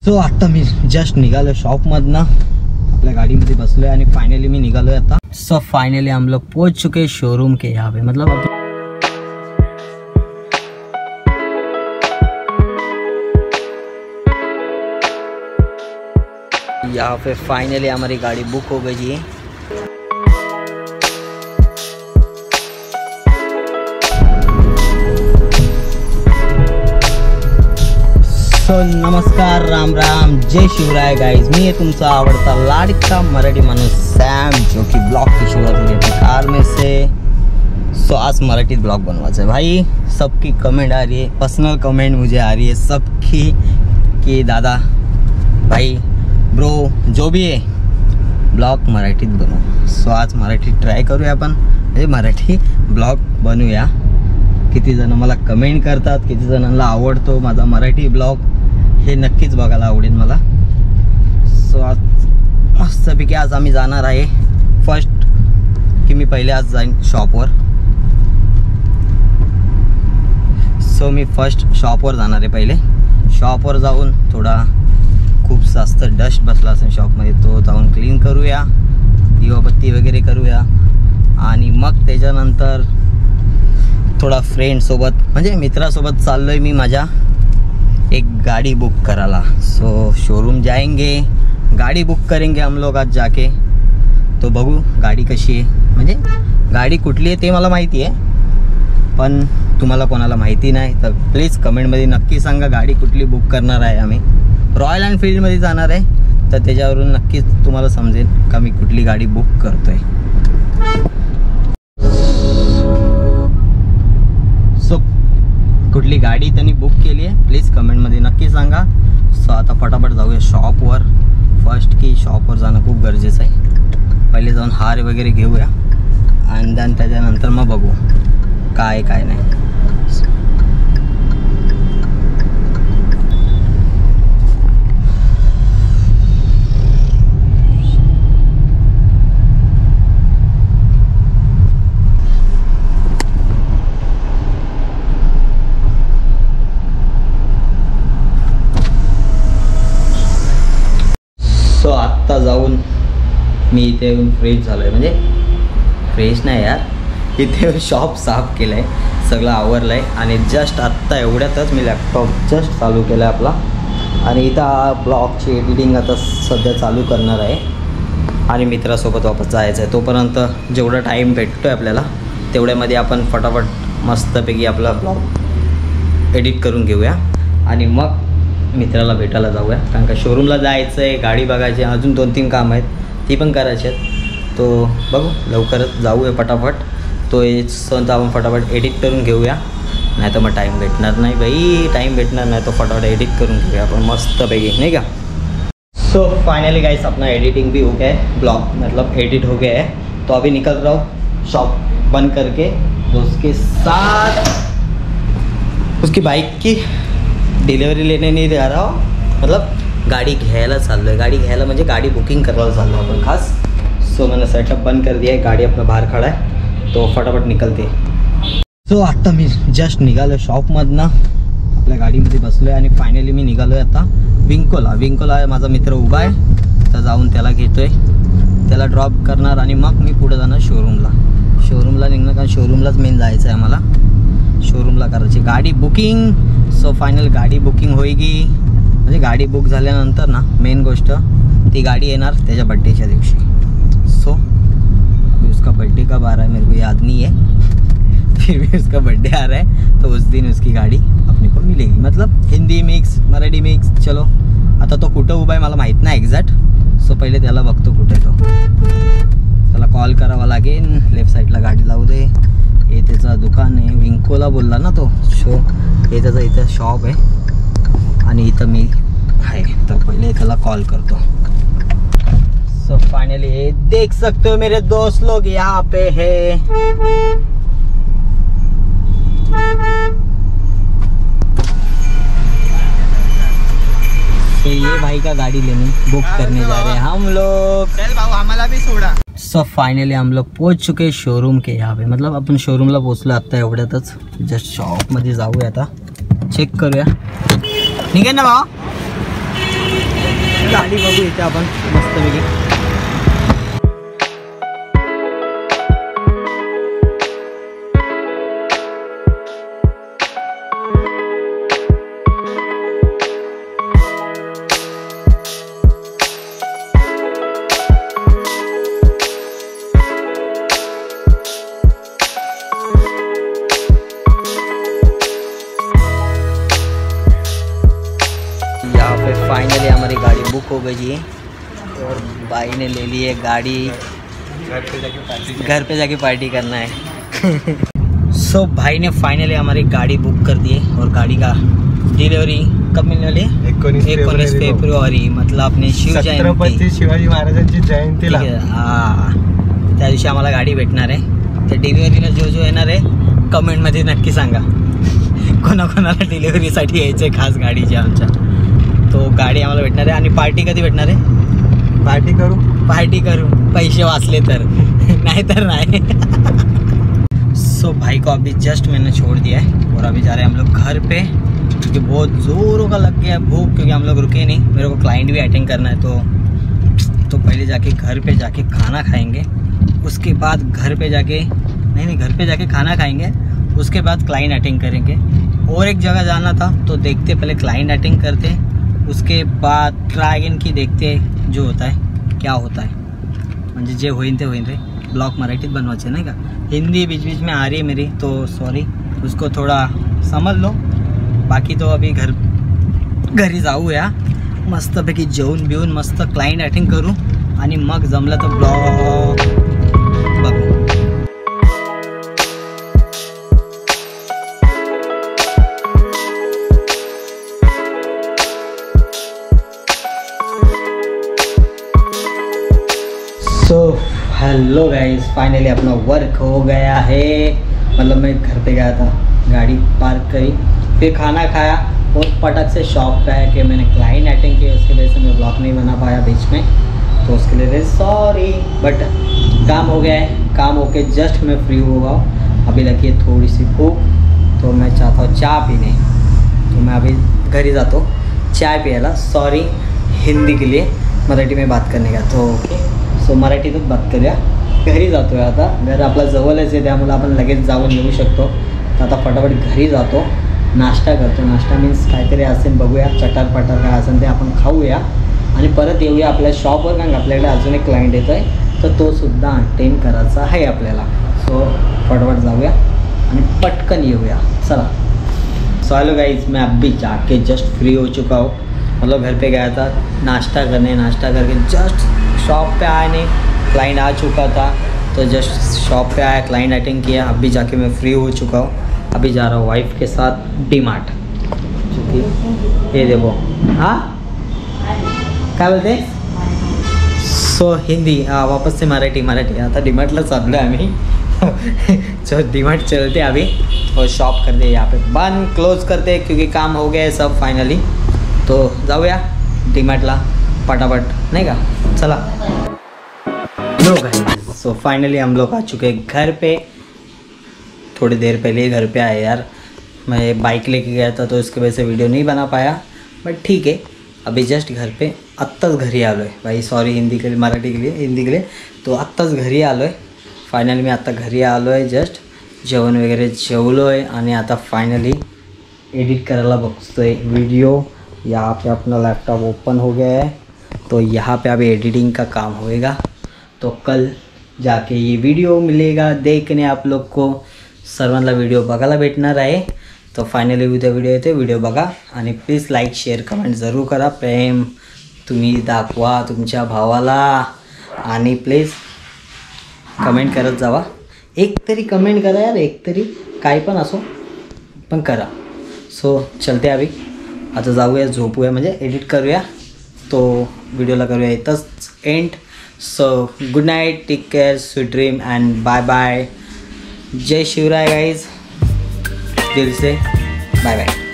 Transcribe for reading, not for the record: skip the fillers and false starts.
सो आता मी जस्ट निघालो शॉपमधनं, आपल्या गाडीमध्ये बसलोय आणि फायनली मी निघालोय आता. सो फाइनली हम लोग पहुंच चुके शोरूम के यहाँ पे, मतलब अब यहाँ पे फाइनली हमारी गाड़ी बुक हो गई जी. सो नमस्कार, राम राम, जय शिवराय गाइज. मी आहे तुमचा आवडता लाडका मराठी माणूस सॅम, जो कि ब्लॉग की शुरुआत हुई अपनी कार में से. सो आज मराठी ब्लॉग बनवाचा है भाई. सबकी कमेंट आ रही है, पर्सनल कमेंट मुझे आ रही है सबकी कि दादा भाई ब्रो जो भी है ब्लॉग मराठीत बनव. सो आज मराठी ट्राय करूया आपण, म्हणजे मराठी ब्लॉग बनवूया. किती जण मला कमेंट करतात, किती जणांना आवडतो माझा मराठी ब्लॉग, हे नक्कीच बघायला आवडेल मला. सो आज मस्तपैकी आज आम्ही जाणार आहे. फर्स्ट की मी पहिले आज जाईन शॉपवर. सो मी फर्स्ट शॉपवर जाणार आहे. पहिले शॉपवर जाऊन थोडा खूप जास्त डस्ट बसला असेल शॉपमध्ये, तो जाऊन क्लीन करूया, दिवाबत्ती वगैरे करूया आणि मग त्याच्यानंतर थोड़ा फ्रेंड सोबत म्हणजे मित्रासोबत चाललोय मी माझ्या एक गाड़ी बुक करायला. सो शोरूम जाएंगे, गाड़ी बुक करेंगे हम लोग आज जाके. तो बघू गाडी कशी आहे, म्हणजे गाडी कुठली आहे ते मला माहिती आहे, पण तुम्हाला कोणाला माहिती नाही तर प्लीज कमेंटमध्ये नक्की सांगा गाडी कुठली बुक करणार आहे. आम्ही रॉयल एनफील्डमध्ये जाणार आहे, तर त्याच्यावरून नक्कीच तुम्हाला समजेल का मी कुठली गाडी बुक करतोय. सो कुठली गाडी त्यांनी बुक केली आहे प्लीज कमेंटमध्ये नक्की सांगा. सो आता फटाफट जाऊया शॉपवर. फर्स्ट की शॉपवर जाणं खूप गरजेचं आहे. पहिले जाऊन हार वगैरे घेऊया आणि देन त्याच्यानंतर मग बघू काय काय नाही. सो आत्ता जाऊन मी इथे येऊन फ्रेश झालो आहे, म्हणजे फ्रेश नाही यार, इथे शॉप साफ केलं आहे, सगळं आवरलं आहे आणि जस्ट आत्ता एवढ्यातच मी लॅपटॉप जस्ट चालू केला आहे आपला आणि इथं ब्लॉगची एडिटिंग आता सध्या चालू करणार आहे आणि मित्रासोबत वापस जायचं आहे. तोपर्यंत जेवढा टाईम भेटतो आहे आपल्याला तेवढ्यामध्ये आपण फटाफट मस्तपैकी आपला ब्लॉग एडिट करून घेऊया आणि मग मित्राला भेटायला जाऊया. कारण का शोरूमला जायचं आहे, गाडी बघायची, अजून 2-3 काम आहेत ती पण करायची आहेत. तो बघू लवकरच जाऊया फटाफट. तो सण आपण फटाफट एडिट करून घेऊया, नाही तर मग टाईम भेटणार नाही भाई, टाईम भेटणार नाही तो फटाफट एडिट करून घेऊया आपण मस्तपैकी, नहीं क्या. सो फाइनली गाइस अपना एडिटिंग भी हो गया है, ब्लॉग मतलब एडिट हो गया है. तो अभी निकल रहा हूँ शॉप बंद करके, तो उसके साथ उसकी बाइक की डिलीवरी लेने नहीं जा रहा हो, मतलब गाड़ी घ्यायला चाललो आहे. गाड़ी घ्यायला म्हणजे गाड़ी बुकिंग करायला चाललो आपण खास. सो मैंने सेटअप बंद कर दिया है, गाड़ी अपना बाहर खड़ा है, तो फटाफट निकलते. सो आता मी जस्ट निघालो शॉपमधनं, आपल्या गाडीमध्ये बसलो आहे आणि फायनली मी निघालो आहे आता विंकोला. माझा मित्र उभा आहे, तर जाऊन त्याला घेतोय, त्याला ड्रॉप करणार आणि मग मी पुढे जाणार शोरूमला निघणार, कारण शोरूमलाच मेन जायचं आहे आम्हाला, शोरूमला करायची गाडी बुकिंग. सो फायनल गाडी बुकिंग होईगी, म्हणजे गाडी बुक झाल्यानंतर ना मेन गोष्ट ती गाडी येणार त्याच्या बड्डेच्या दिवशी. सो अभी उसका बर्थडे कब आ रहा है मेरे को याद नहीं है, फिर भी उसका बर्थडे आ रहा है, तो उस दिन उसकी गाड़ी अपने को मिलेगी. मतलब हिंदी मिक्स मराठी मिक्स. चलो आता तो कुठं उभा आहे मला माहीत नाही एक्झॅक्ट. सो पहिले त्याला बघतो कुठे, तो त्याला कॉल करावा लागेल. लेफ्ट साईडला गाडी लावू दे, हे त्याचं दुकान आहे, विंकोला बोलला ना तो. शो हे त्याचं इथं शॉप आहे आणि इथं मी आहे, तर पहिले त्याला कॉल करतो. सो फाइनली ये देख सकते हो मेरे दोस्त लोग यहाँ पे है. तो ये भाई का गाड़ी लेने बुक करने जा रहे हैं हम लोग. चल भाऊ हमारा भी सोडा. सो फाइनली हम लोग पहुंच चुके शोरूम के यहाँ पे, मतलब आपण शोरूमला पोहोचलो आता एवढ्यातच. जस्ट शॉपमध्ये जाऊया आता, चेक करूया. निघेल ना भाऊ. गाडी बघू इथे आपण मस्तपैकी. फाइनली हमारी गाड़ी बुक हो गई है और भाई ने ले ली है गाड़ी. घर पे जाके पार्टी करना है. सो भाई ने फाइनली हमारी गाड़ी बुक कर दी है और गाड़ी का डिलीवरी कब मिलने वाली है? 19 फेब्रुवारी. मतलब अपने छत्रपती शिवाजी महाराजांची जयंतीला. हां, त्या दिवशी आम्हाला गाडी भेटणार आहे. तर डिलिव्हरीला जो येणार आहे कमेंटमध्ये नक्की सांगा कोणाकोणाला डिलिव्हरीसाठी यायचं आहे खास गाडीची आमच्या. तो गाड़ी आम्हाला भेटणार आहे. आणि पार्टी कधी भेटणार आहे? पार्टी करू पैसे वाचले तर, नहीं तर नहीं. सो भाई को अभी जस्ट मैंने छोड़ दिया है और अभी जा रहे हैं हम लोग घर पे क्योंकि बहुत ज़ोरों का लग गया है भूख, क्योंकि हम लोग रुके नहीं. मेरे को क्लाइंट भी अटेंड करना है तो पहले जाके घर पे जाके खाना खाएंगे. उसके बाद घर पे जाके घर पे जाके खाना खाएंगे. उसके बाद क्लाइंट अटेंड करेंगे. और एक जगह जाना था तो देखते पहले क्लाइंट अटेंड करते, उसके बाद ड्रॅगन की देखते जो होता है क्या होता है. म्हणजे जे होईन ते होईन रे. ब्लॉग मराठीत बनवायचे नाही का. हिंदी बीच बीच में आ रही है मेरी तो सॉरी, उसको थोड़ा समझ लो. बाकी तो अभी घरी जाऊया मस्तपैकी जेवून बिवून मस्त क्लाइंट अटेंड करू आणि मग जमलं तर ब्लॉग बघू. सो हेलो गाइस, फाइनली अपना वर्क हो गया है. मतलब मैं घर पे गया था, गाड़ी पार्क करी, फिर खाना खाया और पटक से शॉप पे आया कि मैंने क्लाइंट अटेंड किया. उसकी वजह से मैं ब्लॉग नहीं बना पाया बीच में, तो उसके लिए सॉरी. बट काम हो गया है. काम होके जस्ट मैं फ्री हुआ. अभी लगी है थोड़ी सी भूख, तो मैं चाहता हूँ चाय पीने. तो मैं अभी घर ही जाता हूँ चाय पियाला. सॉरी हिंदी के लिए मराठी में बात करने का. तो ओके, सो मराठीतच बात करूया. घरी जातो आहे आता. घर आपला जवळच आहे त्यामुळे आपण लगेच जाऊन येऊ शकतो. तर आता फटाफट घरी जातो, नाश्ता करतो. नाश्ता मीन्स काहीतरी असेल बघूया, चटारपटार काय असेल ते आपण खाऊया आणि परत येऊया आपल्या शॉपवर. कारण आपल्याकडे अजून एक क्लायंट येतो आहे तर तो सुद्धा अटेंड करायचा आहे आपल्याला. सो फटाफट जाऊया आणि पटकन येऊया. चला. सो हेलो गाइस, मैं अभी जाके जस्ट फ्री हो चुका हूँ. मतलब घर पे गया था नाश्ता करने, नाश्ता करके जस्ट शॉप पे आया नहीं, क्लाइंट आ चुका था तो जस्ट शॉप पे आया, क्लाइंट अटेंड किया. अभी जाके मैं फ्री हो चुका हूँ. अभी जा रहा हूँ वाइफ के साथ डीमार्ट. ये देखो. हाँ क्या बोलते? सो हिंदी वापस से मराठी. आता डीमार्टला चाललो आहे आम्ही. तो डीमार्ट चलते अभी और शॉप करते यहाँ पे बंद क्लोज करते क्योंकि काम हो गया है सब फाइनली. तो जाऊया डीमार्टला फटाफट, नहीं का. चला. लो गाइस, सो फाइनली हम लोग आ चुके हैं घर पे. थोड़ी देर पहले ही घर पे आए यार. मैं बाइक लेके गया था तो इसकी वजह से वीडियो नहीं बना पाया, बट ठीक है. अभी जस्ट घर पे आत्ताच घरी आलो आहे. भाई सॉरी हिंदी के लिए, मराठी के लिए, हिंदी के लिए. तो आत्ताच घरी आलो आहे. फायनली मी आता घरी आलो आहे. जस्ट जेवण वगैरे जेवलो आहे आणि आता फायनली एडिट करायला बघतोय वीडियो. यहाँ पे अपना लैपटॉप ओपन हो गया है तो यहाँ पे अभी एडिटिंग का काम होएगा. तो कल जाके ये वीडियो मिलेगा देखने आप लोग को. सर्वांना व्हिडिओ बघायला भेटणार आहे. तो फायनली उद्या व्हिडिओ येते, व्हिडिओ बघा आणि प्लीज लाईक शेअर कमेंट जरूर करा. प्रेम तुम्ही दाखवा तुमच्या भावाला आणि प्लीज कमेंट करत जावा. एक तरी कमेंट करा यार, एक तरी काही पण असो पण करा. सो चलते अभी. आता जाऊया झोपूया, म्हणजे एडिट करूया. तो व्हिडिओला करूया इथंच end. So good night, take care, sweet dream and bye bye. जय शिवराय गाइज, दिल से बाय बाय.